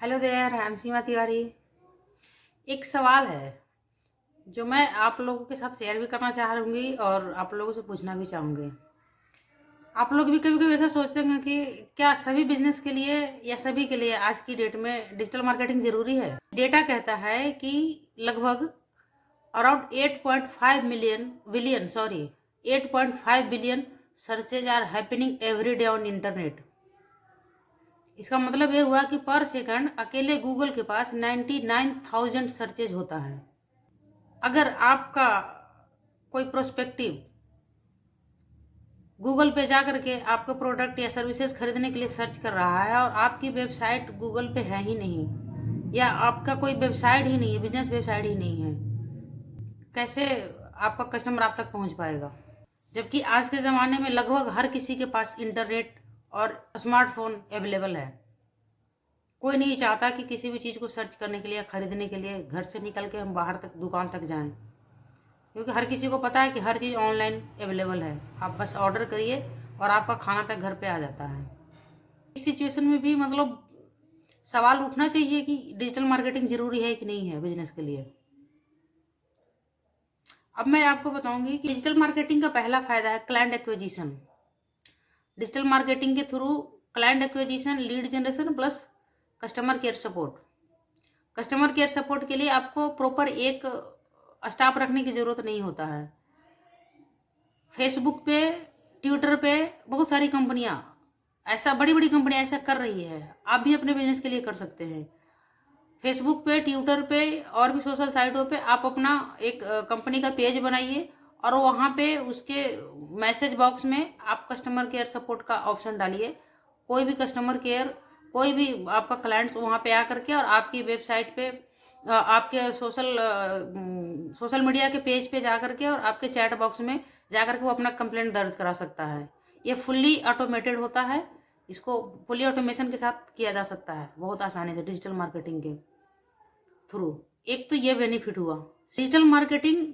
Hello there, I am सीमा तिवारी। एक सवाल है जो मैं आप लोगों के साथ शेयर भी करना चाहूँगी और आप लोगों से पूछना भी चाहूँगी। आप लोग भी कभी कभी ऐसा सोचते होंगे कि क्या सभी बिजनेस के लिए या सभी के लिए आज की डेट में डिजिटल मार्केटिंग जरूरी है। डेटा कहता है कि लगभग around 8.5 billion searches are happening every day on internet. इसका मतलब ये हुआ कि पर सेकंड अकेले गूगल के पास 99,000 सर्चेज होता है। अगर आपका कोई प्रोस्पेक्टिव गूगल पे जा करके आपका प्रोडक्ट या सर्विसेज खरीदने के लिए सर्च कर रहा है और आपकी वेबसाइट गूगल पे है ही नहीं, या आपका कोई वेबसाइट ही नहीं है, बिजनेस वेबसाइट ही नहीं है, कैसे आपका कस्टमर आप तक पहुंच पाएगा। जबकि आज के ज़माने में लगभग हर किसी के पास इंटरनेट और स्मार्टफोन अवेलेबल है। कोई नहीं चाहता कि किसी भी चीज़ को सर्च करने के लिए या खरीदने के लिए घर से निकल के हम बाहर तक दुकान तक जाएं, क्योंकि हर किसी को पता है कि हर चीज़ ऑनलाइन अवेलेबल है। आप बस ऑर्डर करिए और आपका खाना तक घर पे आ जाता है। इस सिचुएशन में भी मतलब सवाल उठना चाहिए कि डिजिटल मार्केटिंग ज़रूरी है कि नहीं है बिजनेस के लिए। अब मैं आपको बताऊंगी कि डिजिटल मार्केटिंग का पहला फ़ायदा है क्लाइंट एक्विजिशन। डिजिटल मार्केटिंग के through client acquisition, lead generation plus customer care support. Customer care support के लिए आपको प्रॉपर एक स्टाफ रखने की ज़रूरत नहीं होता है। फेसबुक पे, ट्विटर पे बहुत सारी कंपनियां ऐसा, बड़ी बड़ी कंपनियां ऐसा कर रही है। आप भी अपने बिजनेस के लिए कर सकते हैं। फेसबुक पे, ट्विटर पे और भी सोशल साइटों पे आप अपना एक कंपनी का पेज बनाइए और वहाँ पे उसके मैसेज बॉक्स में आप कस्टमर केयर सपोर्ट का ऑप्शन डालिए। कोई भी कस्टमर केयर, कोई भी आपका क्लाइंट्स वहाँ पे आ करके और आपकी वेबसाइट पे, आपके सोशल मीडिया के पेज पे जा करके और आपके चैट बॉक्स में जा करके वो अपना कंप्लेंट दर्ज करा सकता है। ये फुल्ली ऑटोमेटेड होता है। इसको फुल्ली ऑटोमेशन के साथ किया जा सकता है बहुत आसानी से डिजिटल मार्केटिंग के थ्रू। एक तो ये बेनिफिट हुआ। डिजिटल मार्केटिंग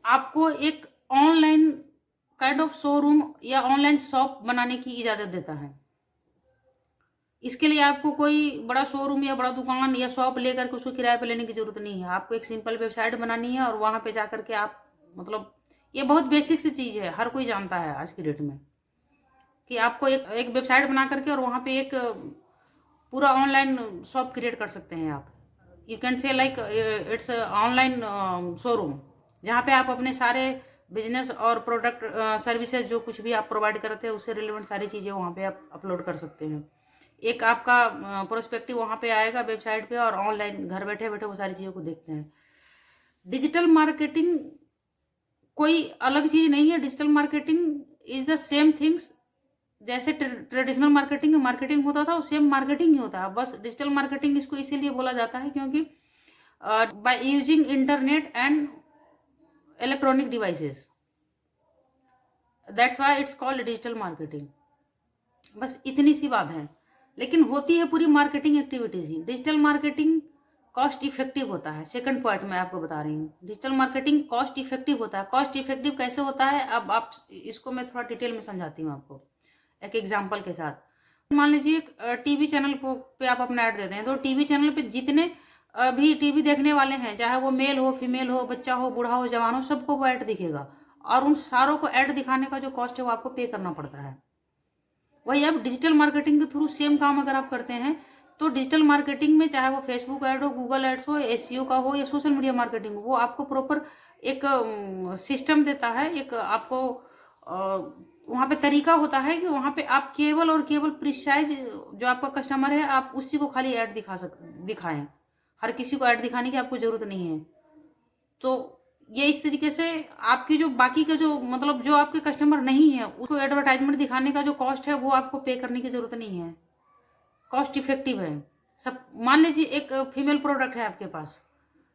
आपको एक ऑनलाइन काइंड ऑफ शोरूम या ऑनलाइन शॉप बनाने की इजाज़त देता है। इसके लिए आपको कोई बड़ा शोरूम या बड़ा दुकान या शॉप लेकर के उसको किराए पे लेने की ज़रूरत नहीं है। आपको एक सिंपल वेबसाइट बनानी है और वहाँ पे जा करके आप मतलब, ये बहुत बेसिक सी चीज़ है, हर कोई जानता है आज की डेट में कि आपको एक एक वेबसाइट बना करके और वहाँ पे एक पूरा ऑनलाइन शॉप क्रिएट कर सकते हैं आप। You can say like it's online showroom, जहाँ पे आप अपने सारे बिजनेस और प्रोडक्ट सर्विसेज जो कुछ भी आप प्रोवाइड करते हैं उससे रिलेवेंट सारी चीज़ें वहाँ पे आप अपलोड कर सकते हैं। एक आपका प्रोस्पेक्टिव वहाँ पे आएगा वेबसाइट पे और ऑनलाइन घर बैठे बैठे वो सारी चीज़ों को देखते हैं। डिजिटल मार्केटिंग कोई अलग चीज़ नहीं है। Digital marketing is the same things जैसे ट्रेडिशनल मार्केटिंग होता था, वो सेम मार्केटिंग ही होता है। बस डिजिटल मार्केटिंग इसको इसीलिए बोला जाता है क्योंकि by using internet and electronic devices, that's why it's called digital marketing. बस इतनी सी बात है, लेकिन होती है पूरी मार्केटिंग एक्टिविटीज ही। डिजिटल मार्केटिंग कॉस्ट इफेक्टिव होता है। सेकंड पॉइंट मैं आपको बता रही हूँ, डिजिटल मार्केटिंग कॉस्ट इफेक्टिव होता है। कॉस्ट इफेक्टिव कैसे होता है, अब आप इसको मैं थोड़ा डिटेल में समझाती हूँ आपको एक एग्जाम्पल के साथ। मान लीजिए टीवी चैनल पे आप अपना ऐड देते हैं, तो टीवी चैनल पे जितने भी टीवी देखने वाले हैं, चाहे वो मेल हो, फीमेल हो, बच्चा हो, बूढ़ा हो, जवान हो, सबको वो ऐड दिखेगा और उन सारों को ऐड दिखाने का जो कॉस्ट है वो आपको पे करना पड़ता है। वही अब डिजिटल मार्केटिंग के थ्रू सेम काम अगर आप करते हैं तो डिजिटल मार्केटिंग में चाहे वो फेसबुक ऐड हो, गूगल एड्स हो, एसईओ का हो या सोशल मीडिया मार्केटिंग हो, वो आपको प्रॉपर एक सिस्टम देता है। एक आपको वहाँ पे तरीका होता है कि वहाँ पे आप केवल और केवल प्रिसाइज जो आपका कस्टमर है आप उसी को खाली ऐड दिखाएं। हर किसी को ऐड दिखाने की आपको ज़रूरत नहीं है। तो ये इस तरीके से आपकी जो बाकी का जो मतलब जो आपके कस्टमर नहीं है उसको एडवर्टाइजमेंट दिखाने का जो कॉस्ट है वो आपको पे करने की ज़रूरत नहीं है। कॉस्ट इफेक्टिव है सब। मान लीजिए एक फीमेल प्रोडक्ट है आपके पास,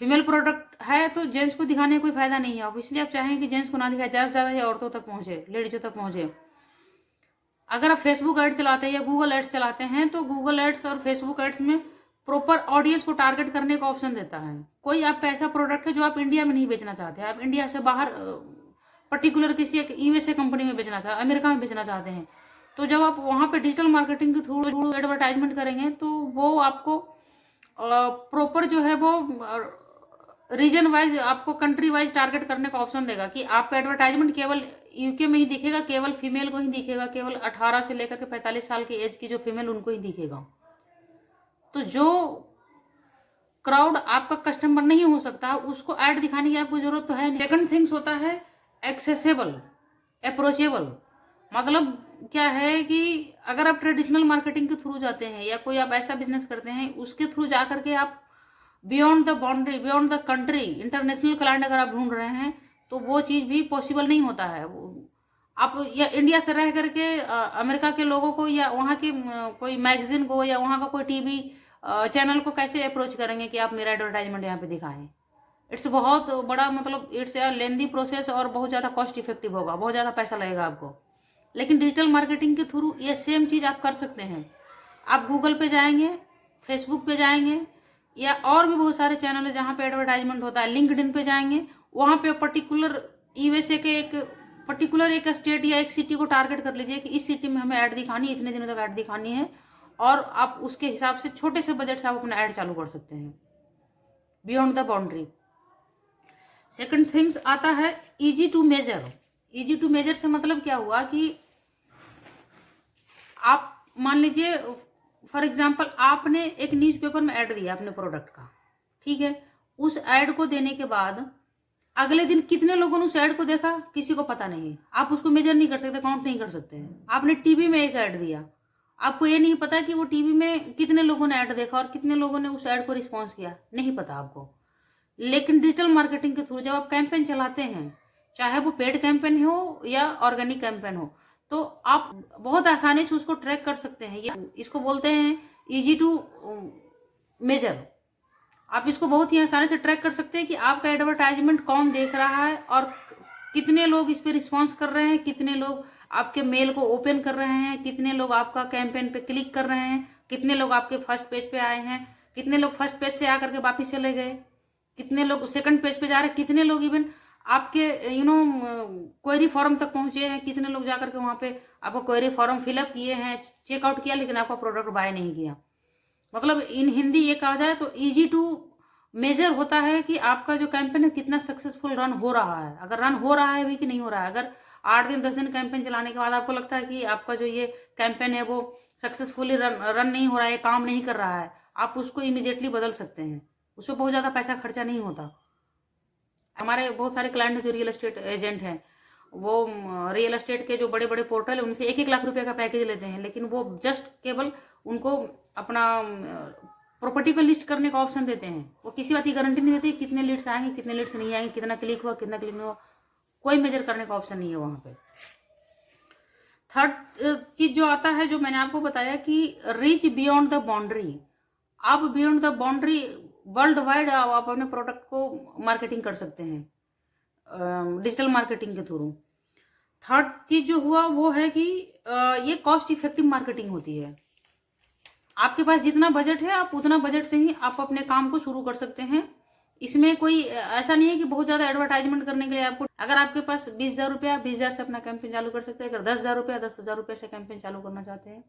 फीमेल प्रोडक्ट है तो जेंट्स को दिखाने का कोई फायदा नहीं है। अब इसलिए आप चाहेंगे कि जेंट्स को ना दिखाए, ज़्यादा से ज़्यादा ये औरतों तक पहुँचे, लेडीजों तक पहुँचे। अगर आप फेसबुक एड चलाते हैं या गूगल एड्स चलाते हैं तो गूगल एड्स और फेसबुक एड्स में प्रॉपर ऑडियंस को टारगेट करने का ऑप्शन देता है। कोई आपका ऐसा प्रोडक्ट है जो आप इंडिया में नहीं बेचना चाहते, आप इंडिया से बाहर पर्टिकुलर किसी एक यूएसए कंपनी में बेचना चाहते, अमेरिका में बेचना चाहते हैं, तो जब आप वहाँ पे डिजिटल मार्केटिंग के थ्रू एडवर्टाइजमेंट करेंगे तो वो आपको प्रॉपर जो है वो रीजन वाइज, आपको कंट्री वाइज टारगेट करने का ऑप्शन देगा कि आपका एडवर्टाइजमेंट केवल यूके में ही दिखेगा, केवल फीमेल को ही दिखेगा, केवल 18 से लेकर के 45 साल की एज की जो फीमेल उनको ही दिखेगा। तो जो क्राउड आपका कस्टमर नहीं हो सकता उसको ऐड दिखाने की आपको जरूरत तो है नहीं। सेकंड थिंग्स होता है एक्सेसिबल, अप्रोचेबल। मतलब क्या है कि अगर आप ट्रेडिशनल मार्केटिंग के थ्रू जाते हैं या कोई आप ऐसा बिजनेस करते हैं उसके थ्रू जा करके आप beyond the boundary, beyond the country, international client अगर आप ढूंढ रहे हैं तो वो चीज़ भी पॉसिबल नहीं होता है। आप या इंडिया से रह करके अमेरिका के लोगों को या वहाँ की कोई मैगजीन को या वहाँ का कोई टीवी चैनल को कैसे अप्रोच करेंगे कि आप मेरा एडवर्टाइजमेंट यहाँ पे दिखाएं। इट्स बहुत बड़ा, मतलब इट्स अ लेंदी प्रोसेस और बहुत ज़्यादा कॉस्ट इफेक्टिव होगा, बहुत ज़्यादा पैसा लगेगा आपको। लेकिन डिजिटल मार्केटिंग के थ्रू ये सेम चीज़ आप कर सकते हैं। आप गूगल पे जाएंगे, फेसबुक पे जाएंगे या और भी बहुत सारे चैनल है जहाँ पे एडवर्टाइजमेंट होता है, लिंक्डइन पे जाएंगे, वहाँ पे पर्टिकुलर यूएसए के एक पर्टिकुलर एक स्टेट या एक सिटी को टारगेट कर लीजिए कि इस सिटी में हमें ऐड दिखानी है, इतने दिनों तक ऐड दिखानी है, और आप उसके हिसाब से छोटे से बजट से आप अपना ऐड चालू कर सकते हैं beyond the boundary. Second things आता है easy to measure. Easy to measure से मतलब क्या हुआ कि आप मान लीजिए फॉर एग्जांपल आपने एक न्यूज़पेपर में ऐड दिया अपने प्रोडक्ट का, ठीक है, उस ऐड को देने के बाद अगले दिन कितने लोगों ने उस ऐड को देखा किसी को पता नहीं है, आप उसको मेजर नहीं कर सकते, काउंट नहीं कर सकते हैं। आपने टीवी में एक ऐड दिया, आपको ये नहीं पता कि वो टीवी में कितने लोगों ने ऐड देखा और कितने लोगों ने उस ऐड को रिस्पॉन्स किया, नहीं पता आपको। लेकिन डिजिटल मार्केटिंग के थ्रू जब आप कैंपेन चलाते हैं, चाहे वो पेड कैंपेन हो या ऑर्गेनिक कैंपेन हो, तो आप बहुत आसानी से उसको ट्रैक कर सकते हैं। इसको बोलते हैं इजी टू मेजर। आप इसको बहुत ही आसानी से ट्रैक कर सकते हैं कि आपका एडवर्टाइजमेंट कौन देख रहा है और कितने लोग इस पे रिस्पॉन्स कर रहे हैं, कितने लोग आपके मेल को ओपन कर रहे हैं, कितने लोग आपका कैंपेन पे क्लिक कर रहे हैं, कितने लोग आपके फर्स्ट पेज पे आए हैं, कितने लोग फर्स्ट पेज से आकर के वापिस चले गए, कितने लोग सेकंड पेज पे जा रहे हैं, कितने लोग इवन आपके क्वेरी फॉर्म तक पहुंचे हैं, कितने लोग जाकर के वहां पे आपको क्वेरी फॉर्म फिलअप किए हैं, चेकआउट किया, लेकिन आपका प्रोडक्ट बाय नहीं किया। मतलब इन हिंदी ये कहा जाए तो इजी टू मेजर होता है कि आपका जो कैंपेन है कितना सक्सेसफुल रन हो रहा है, अगर रन हो रहा है भी कि नहीं हो रहा है। अगर 8 दिन 10 दिन कैंपेन चलाने के बाद आपको लगता है कि आपका जो ये कैंपेन है वो सक्सेसफुली रन नहीं हो रहा है, काम नहीं कर रहा है, आप उसको इमीडिएटली बदल सकते हैं, उसमें बहुत ज़्यादा पैसा खर्चा नहीं होता। हमारे बहुत सारे क्लाइंट जो रियल एस्टेट एजेंट हैं, वो रियल एस्टेट के जो बड़े बड़े पोर्टल है उनसे 1-1 लाख रुपए का पैकेज लेते हैं, लेकिन वो जस्ट केवल उनको अपना प्रॉपर्टी को लिस्ट करने का ऑप्शन देते हैं। वो किसी बात की गारंटी नहीं देते कितने लीड्स आएंगे, कितने लीड्स नहीं आएंगे, कितना क्लिक हुआ, कितना क्लिक नहीं हुआ, कोई मेजर करने का ऑप्शन नहीं है वहां पे। थर्ड चीज जो आता है, जो मैंने आपको बताया कि रीच बियॉन्ड द बाउंड्री। आप beyond the boundary world wide आप अपने प्रोडक्ट को मार्केटिंग कर सकते हैं डिजिटल मार्केटिंग के थ्रू। थर्ड चीज जो हुआ वो है कि ये कॉस्ट इफेक्टिव मार्केटिंग होती है। आपके पास जितना बजट है आप उतना बजट से ही आप अपने काम को शुरू कर सकते हैं। इसमें कोई ऐसा नहीं है कि बहुत ज्यादा एडवर्टाइजमेंट करने के लिए आपको, अगर आपके पास 20,000 रुपया, 20,000 से अपना कैंपेन चालू कर सकते हैं। अगर 10,000 रुपया, 10,000 रुपये से कैंपेन चालू करना चाहते हैं।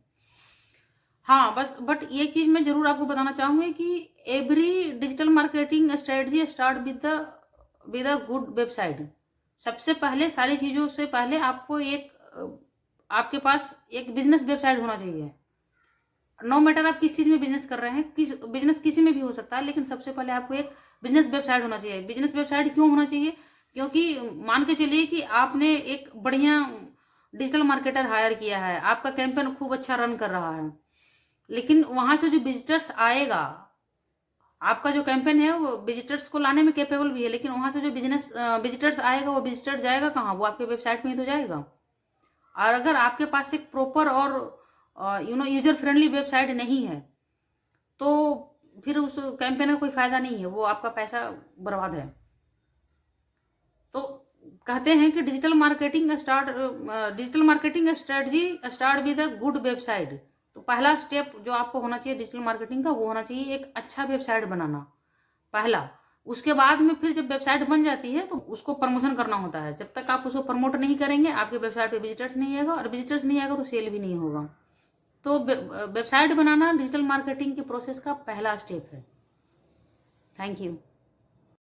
हाँ बस, बट ये चीज मैं जरूर आपको बताना चाहूंगी कि every digital marketing strategy start with a good website. सबसे पहले सारी चीजों से पहले आपको आपके पास एक बिजनेस वेबसाइट होना चाहिए। नो मैटर आप किस चीज में बिजनेस कर रहे हैं, बिजनेस किसी में भी हो सकता है, लेकिन सबसे पहले आपको एक बिजनेस वेबसाइट होना चाहिए। बिजनेस वेबसाइट क्यों होना चाहिए? क्योंकि मान के चलिए कि आपने एक बढ़िया डिजिटल मार्केटर हायर किया है, आपका कैंपेन खूब अच्छा रन कर रहा है, लेकिन वहां से जो विजिटर्स आएगा, आपका जो कैंपेन है वो विजिटर्स को लाने में कैपेबल भी है, लेकिन वहां से जो विजिटर्स आएगा वो विजिटर जाएगा कहाँ? वो आपके वेबसाइट में ही तो जाएगा। और अगर आपके पास एक प्रॉपर और यूजर फ्रेंडली वेबसाइट नहीं है तो फिर उस कैंपेन का कोई फायदा नहीं है, वो आपका पैसा बर्बाद है। तो कहते हैं कि digital marketing strategy start with a good website. तो पहला स्टेप जो आपको होना चाहिए डिजिटल मार्केटिंग का, वो होना चाहिए एक अच्छा वेबसाइट बनाना, पहला। उसके बाद में फिर जब वेबसाइट बन जाती है तो उसको प्रमोशन करना होता है। जब तक आप उसको प्रमोट नहीं करेंगे आपके वेबसाइट पे विजिटर्स नहीं आएगा, और विजिटर्स नहीं आएगा तो सेल भी नहीं होगा। तो वेबसाइट बनाना डिजिटल मार्केटिंग की प्रोसेस का पहला स्टेप है। Thank you.